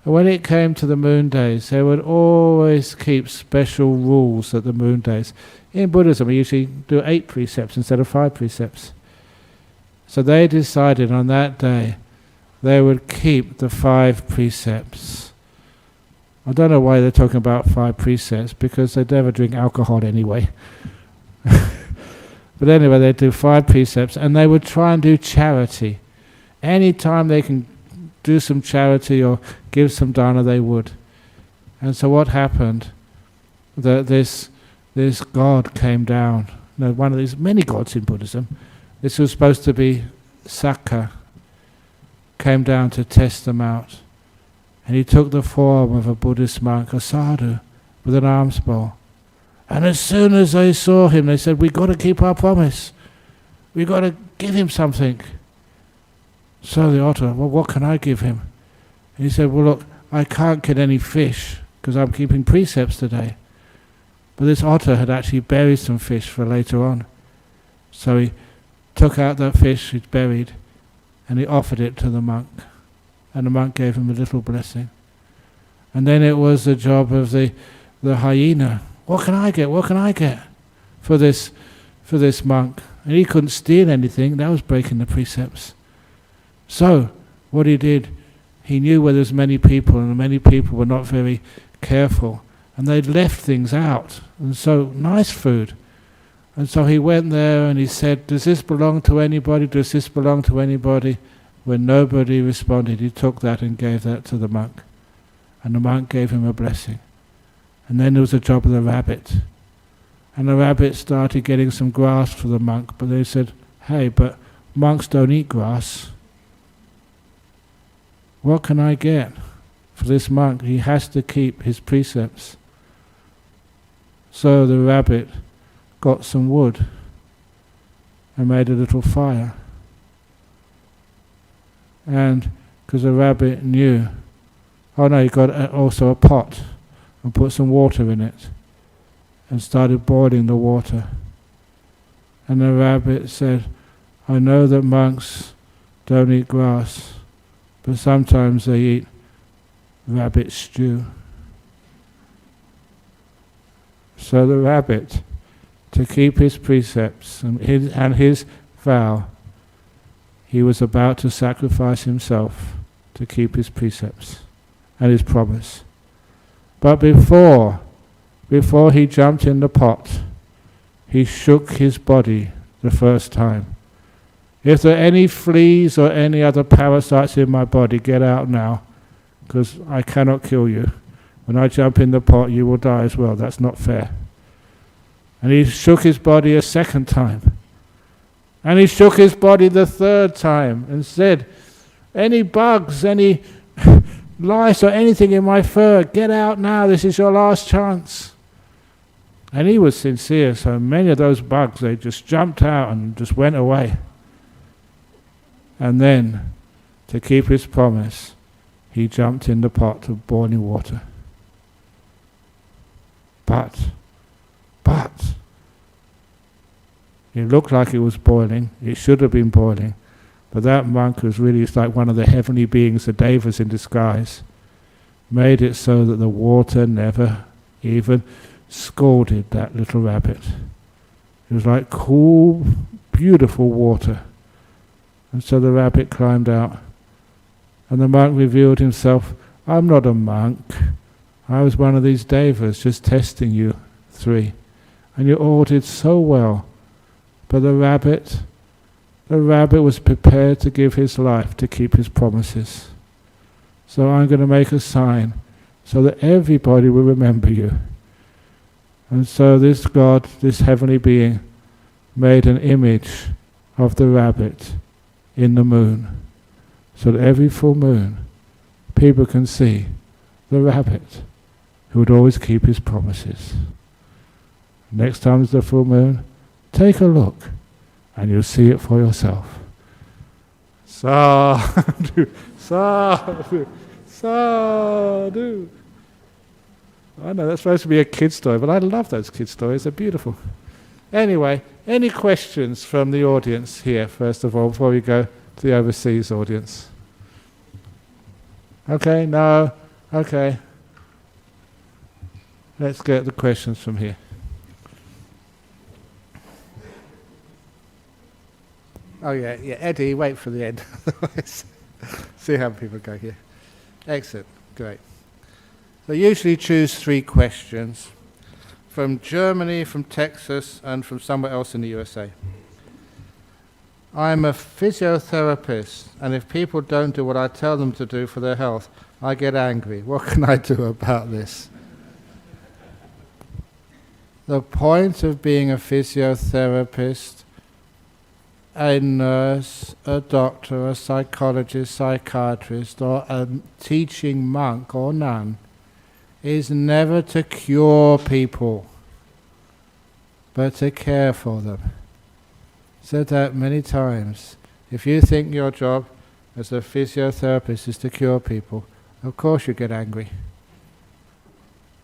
And when it came to the moon days, they would always keep special rules at the moon days. In Buddhism, we usually do 8 precepts instead of 5 precepts. So they decided on that day they would keep the 5 precepts. I don't know why they're talking about 5 precepts, because they never drink alcohol anyway. But anyway, they'd do 5 precepts, and they would try and do charity. Any time they can do some charity or give some dana, they would. And so what happened? That this god came down. One of these many gods in Buddhism. This was supposed to be Sakka. Came down to test them out. And he took the form of a Buddhist monk, a sadhu, with an alms bowl. And as soon as they saw him, they said, "We've got to keep our promise. We've got to give him something." So the otter, "Well, what can I give him?" And he said, "Well, look, I can't get any fish because I'm keeping precepts today." But this otter had actually buried some fish for later on. So he took out that fish he'd buried and he offered it to the monk. And the monk gave him a little blessing. And then it was the job of the hyena. What can I get? What can I get for this monk? And he couldn't steal anything. That was breaking the precepts. So what he did, he knew where there's many people, and many people were not very careful, and they'd left things out. And so nice food. And so he went there and he said, "Does this belong to anybody? Does this belong to anybody?" When nobody responded, he took that and gave that to the monk. And the monk gave him a blessing. And then there was the job of the rabbit. And the rabbit started getting some grass for the monk, but they said, "Hey, but monks don't eat grass. What can I get for this monk? He has to keep his precepts." So the rabbit got some wood and made a little fire. And because the rabbit knew, he got also a pot and put some water in it and started boiling the water. And the rabbit said, "I know that monks don't eat grass, but sometimes they eat rabbit stew." So the rabbit, to keep his precepts and his vow, he was about to sacrifice himself to keep his precepts and his promise. But before he jumped in the pot, he shook his body the first time. "If there are any fleas or any other parasites in my body, get out now, because I cannot kill you. When I jump in the pot, you will die as well. That's not fair." And he shook his body a second time. And he shook his body the third time and said, "Any bugs, any lice or anything in my fur, get out now, this is your last chance." And he was sincere, so many of those bugs, they just jumped out and just went away. And then, to keep his promise, he jumped in the pot of boiling water. But, it looked like it was boiling. It should have been boiling. But that monk was really like one of the heavenly beings, the devas in disguise, made it so that the water never even scalded that little rabbit. It was like cool, beautiful water. And so the rabbit climbed out. And the monk revealed himself, "I'm not a monk. I was one of these devas just testing you 3. And you all did so well. But the rabbit was prepared to give his life to keep his promises. So I'm going to make a sign so that everybody will remember you." And so this God, this heavenly being, made an image of the rabbit in the moon, so that every full moon people can see the rabbit who would always keep his promises. Next time there's the full moon, take a look and you'll see it for yourself. Sadhu, sadhu, sadhu. I know that's supposed to be a kid's story, but I love those kid stories, they're beautiful. Anyway, any questions from the audience here, first of all, before we go to the overseas audience? Okay, no, okay. Let's get the questions from here. Oh yeah, Eddie, wait for the end. See how people go here. Excellent, great. So usually choose 3 questions from Germany, from Texas, and from somewhere else in the USA. I'm a physiotherapist, and if people don't do what I tell them to do for their health, I get angry. What can I do about this? The point of being a physiotherapist, a nurse, a doctor, a psychologist, psychiatrist, or a teaching monk or nun is never to cure people, but to care for them. Said that many times. If you think your job as a physiotherapist is to cure people, of course you get angry.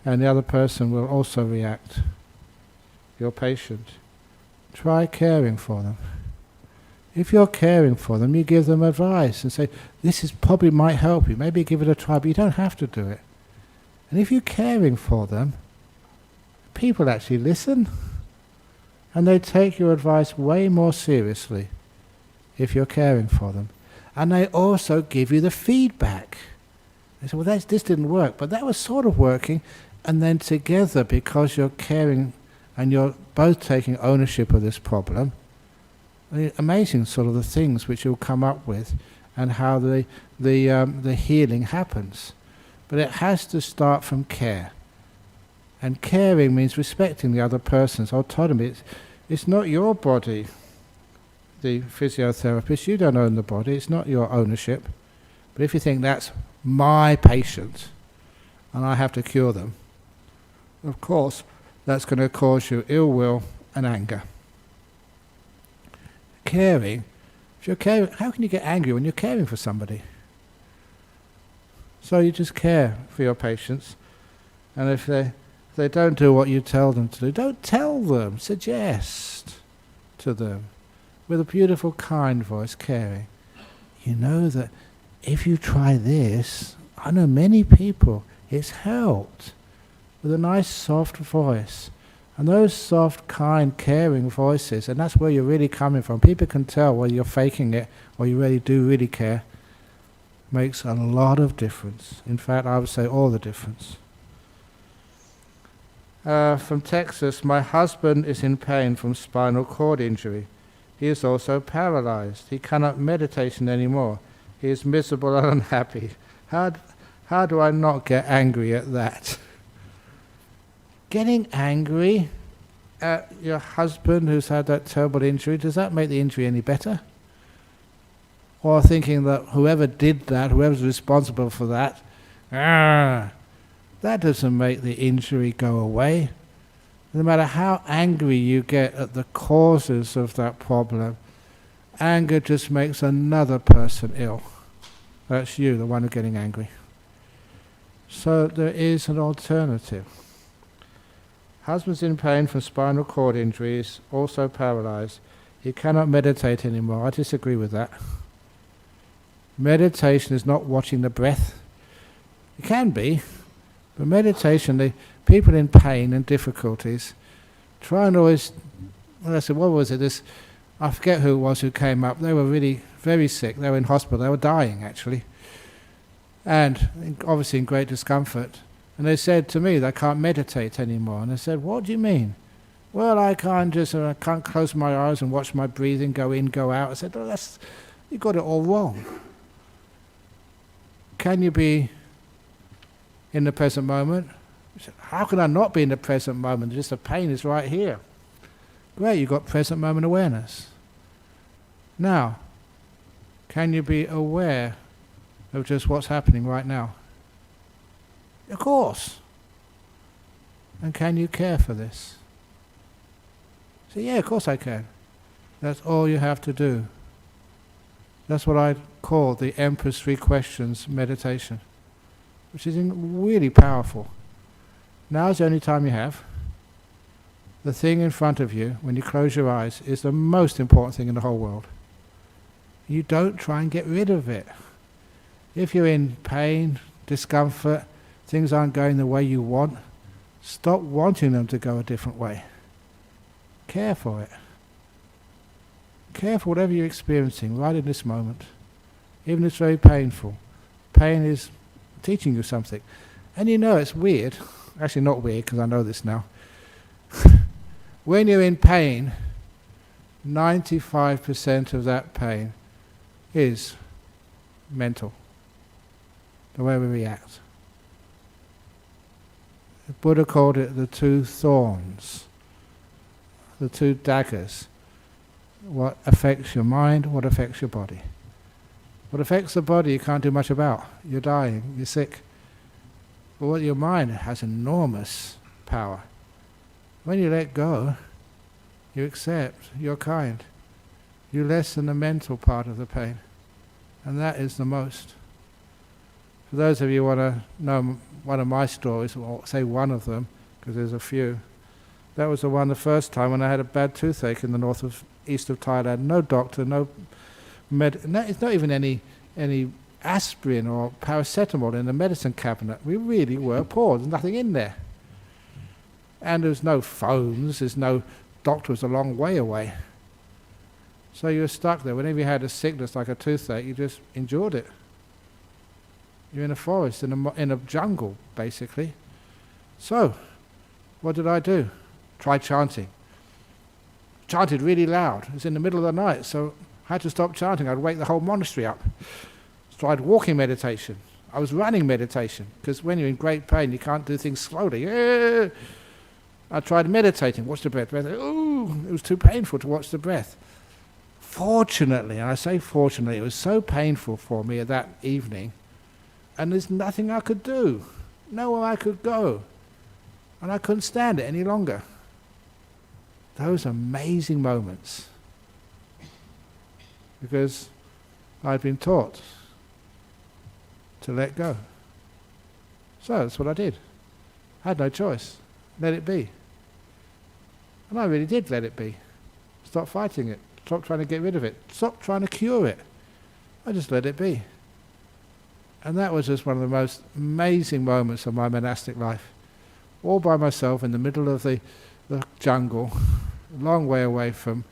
And the other person will also react. Your patient. Try caring for them. If you're caring for them, you give them advice and say, this is probably might help you, maybe give it a try, but you don't have to do it. And if you're caring for them, people actually listen. And they take your advice way more seriously if you're caring for them. And they also give you the feedback. They say, well, this didn't work, but that was sort of working. And then together, because you're caring and you're both taking ownership of this problem, amazing sort of the things which you'll come up with and how the healing happens. But it has to start from care. And caring means respecting the other person's autonomy. It's not your body, the physiotherapist. You don't own the body. It's not your ownership. But if you think that's my patient and I have to cure them, of course, that's going to cause you ill will and anger. Caring, if you're caring, how can you get angry when you're caring for somebody? So you just care for your patients, and if they don't do what you tell them to do, don't tell them, suggest to them with a beautiful, kind voice, caring. You know that if you try this, I know many people, it's helped, with a nice soft voice. And those soft, kind, caring voices, and that's where you're really coming from. People can tell whether you're faking it or you really do really care. Makes a lot of difference. In fact, I would say all the difference. From Texas, my husband is in pain from spinal cord injury. He is also paralyzed. He cannot meditate anymore. He is miserable and unhappy. How do I not get angry at that? Getting angry at your husband who's had that terrible injury, does that make the injury any better? Or thinking that whoever did that, whoever's responsible for that, that doesn't make the injury go away. No matter how angry you get at the causes of that problem, anger just makes another person ill. That's you, the one who's getting angry. So there is an alternative. Husband's in pain from spinal cord injuries, also paralyzed. He cannot meditate anymore. I disagree with that. Meditation is not watching the breath. It can be, but meditation, the people in pain and difficulties try and always, well, I said, what was it? I forget who it was who came up. They were really very sick. They were in hospital. They were dying, actually. And obviously in great discomfort. And they said to me, they can't meditate anymore. And I said, what do you mean? Well, I can't close my eyes and watch my breathing go in, go out. I said, oh, you got it all wrong. Can you be in the present moment? I said, how can I not be in the present moment? Just the pain is right here. Great, you've got present moment awareness. Now, can you be aware of just what's happening right now? Of course. And can you care for this? So yeah, of course I can. That's all you have to do. That's what I call the Emperor's 3 Questions meditation, which is really powerful. Now's the only time you have. The thing in front of you, when you close your eyes, is the most important thing in the whole world. You don't try and get rid of it. If you're in pain, discomfort, things aren't going the way you want, stop wanting them to go a different way. Care for it. Care for whatever you're experiencing right in this moment. Even if it's very painful. Pain is teaching you something. And you know it's weird. Actually not weird, because I know this now. When you're in pain, 95% of that pain is mental. The way we react. The Buddha called it the two thorns. The two daggers. What affects your mind, what affects your body. What affects the body you can't do much about. You're dying, you're sick. But what your mind has enormous power. When you let go, you accept, you're kind. You lessen the mental part of the pain. And that is the most. For those of you who want to know one of my stories, or say one of them, because there's a few. That was the first time when I had a bad toothache in the east of Thailand. No doctor, no it's not even any aspirin or paracetamol in the medicine cabinet. We really were poor. There's nothing in there. And there's no phones. There's no doctor was a long way away. So you were stuck there. Whenever you had a sickness like a toothache, you just endured it. You're in a forest, in a jungle, basically. So, what did I do? Tried chanting. Chanted really loud. It was in the middle of the night, so I had to stop chanting. I'd wake the whole monastery up. Tried walking meditation. I was running meditation, because when you're in great pain, you can't do things slowly. I tried meditating, watch the breath. Ooh, it was too painful to watch the breath. Fortunately, and I say fortunately, it was so painful for me that evening, and there's nothing I could do, nowhere I could go, and I couldn't stand it any longer. Those amazing moments, because I'd been taught to let go. So that's what I did. I had no choice. Let it be. And I really did let it be. Stop fighting it. Stop trying to get rid of it. Stop trying to cure it. I just let it be. And that was just one of the most amazing moments of my monastic life. All by myself in the middle of the jungle, a long way away from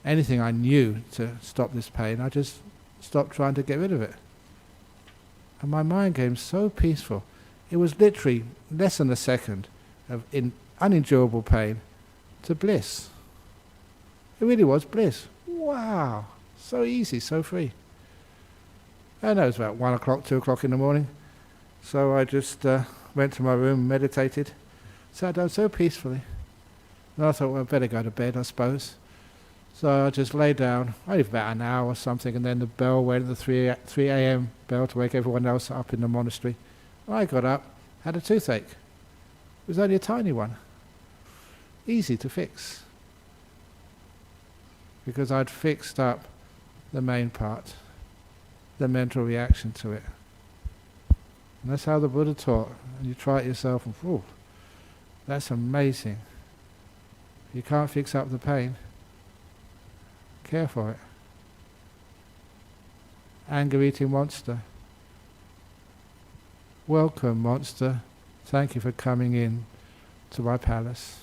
anything I knew to stop this pain. I just stopped trying to get rid of it. And my mind became so peaceful. It was literally less than a second of unendurable pain to bliss. It really was bliss. Wow. So easy, so free. And it was about 1 o'clock, 2 o'clock in the morning. So I just went to my room, meditated, sat down so peacefully. And I thought, well, I'd better go to bed, I suppose. So I just lay down, only for about an hour or something, and then the bell went, the 3 a.m. bell to wake everyone else up in the monastery. I got up, had a toothache. It was only a tiny one. Easy to fix. Because I'd fixed up the main part, the mental reaction to it. And that's how the Buddha taught. And you try it yourself and, whew, that's amazing. You can't fix up the pain. Care for it. Anger-eating monster. Welcome, monster. Thank you for coming in to my palace.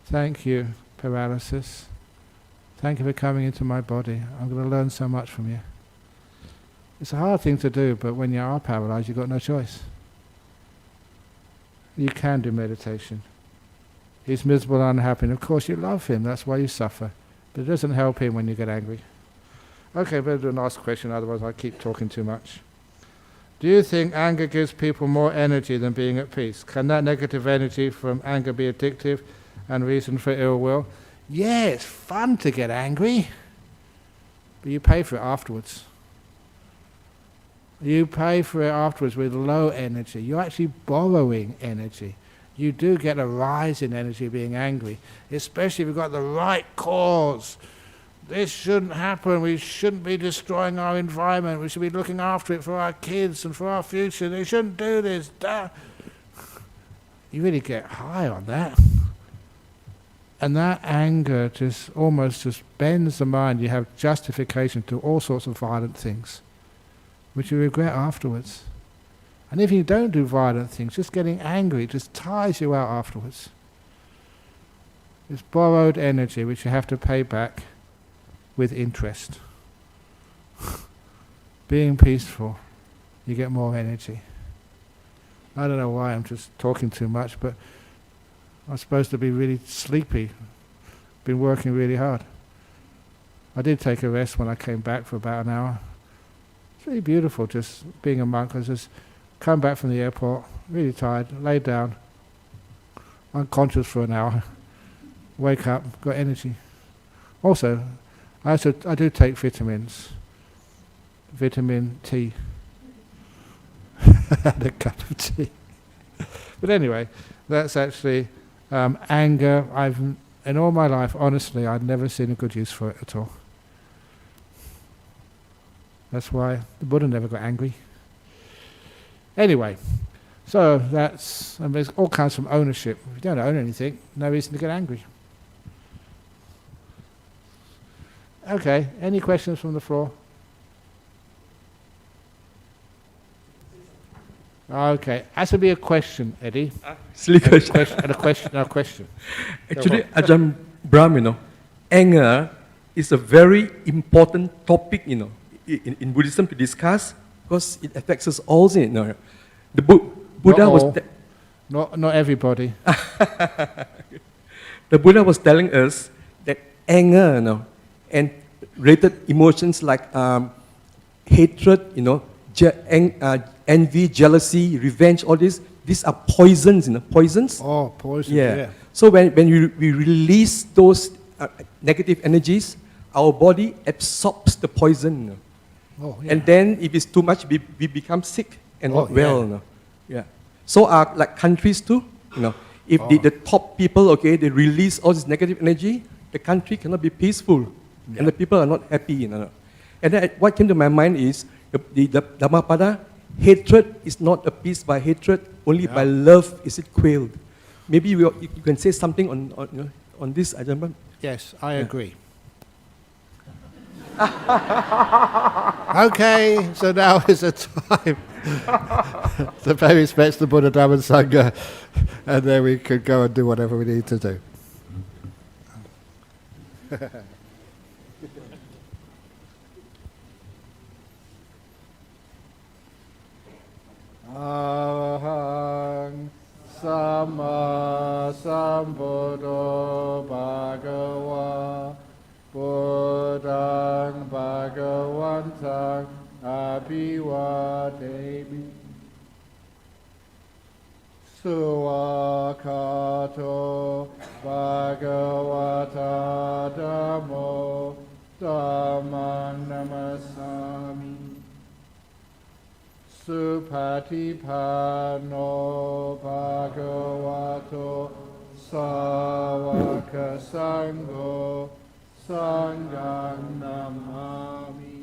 Thank you, paralysis. Thank you for coming into my body. I'm going to learn so much from you. It's a hard thing to do, but when you are paralyzed, you've got no choice. You can do meditation. He's miserable and unhappy, and of course you love him, that's why you suffer. But it doesn't help him when you get angry. Okay, better do a last question, otherwise I keep talking too much. Do you think anger gives people more energy than being at peace? Can that negative energy from anger be addictive and reason for ill will? Yeah, it's fun to get angry, but you pay for it afterwards. You pay for it afterwards with low energy. You're actually borrowing energy. You do get a rise in energy being angry, especially if you've got the right cause. This shouldn't happen. We shouldn't be destroying our environment. We should be looking after it for our kids and for our future. They shouldn't do this. Duh. You really get high on that. And that anger just almost just bends the mind. You have justification to all sorts of violent things. which you regret afterwards. And if you don't do violent things, just getting angry just tires you out afterwards. It's borrowed energy which you have to pay back with interest. Being peaceful, you get more energy. I don't know why I'm just talking too much, but I'm supposed to be really sleepy. Been working really hard. I did take a rest when I came back for about an hour. It's really beautiful just being a monk. I just come back from the airport, really tired, laid down, unconscious for an hour, wake up, got energy. Also, I do take vitamins. Vitamin T. And a cup of tea. But anyway, that's actually anger. In all my life, honestly, I'd never seen a good use for it at all. That's why the Buddha never got angry. Anyway, so it all comes from ownership. If you don't own anything, no reason to get angry. Okay, any questions from the floor? Okay, has to be a question, Eddie. Silly question. And a question. Actually, Ajahn Brahm, anger is a very important topic, in Buddhism to discuss because it affects us all. The Buddha was not everybody. The Buddha was telling us that anger, and related emotions like hatred, envy, jealousy, revenge, all these are poisons, poisons. Oh, poison, yeah. So when we release those negative energies, our body absorbs the poison. Oh, yeah. And then if it's too much, we become sick and not well. Yeah. Yeah. So are like countries too. If the top people, they release all this negative energy, the country cannot be peaceful. Yeah. And the people are not happy. And then what came to my mind is the Dhammapada, hatred is not appeased by hatred, only by love is it quelled. Maybe you can say something on this, Ajahn Brahm? Yes, I agree. Okay, so now is the time to pay respects to Buddha, Dhamma and Sangha, and then we could go and do whatever we need to do. Ahang Sama Sambuddho Bhagava Buddhang Bhagavantang Abhivademi Suwakato Bhagavata Dhammo Dhammam Namasami Supatipano Bhagavato Sāvaka Sangho Sangham Namami.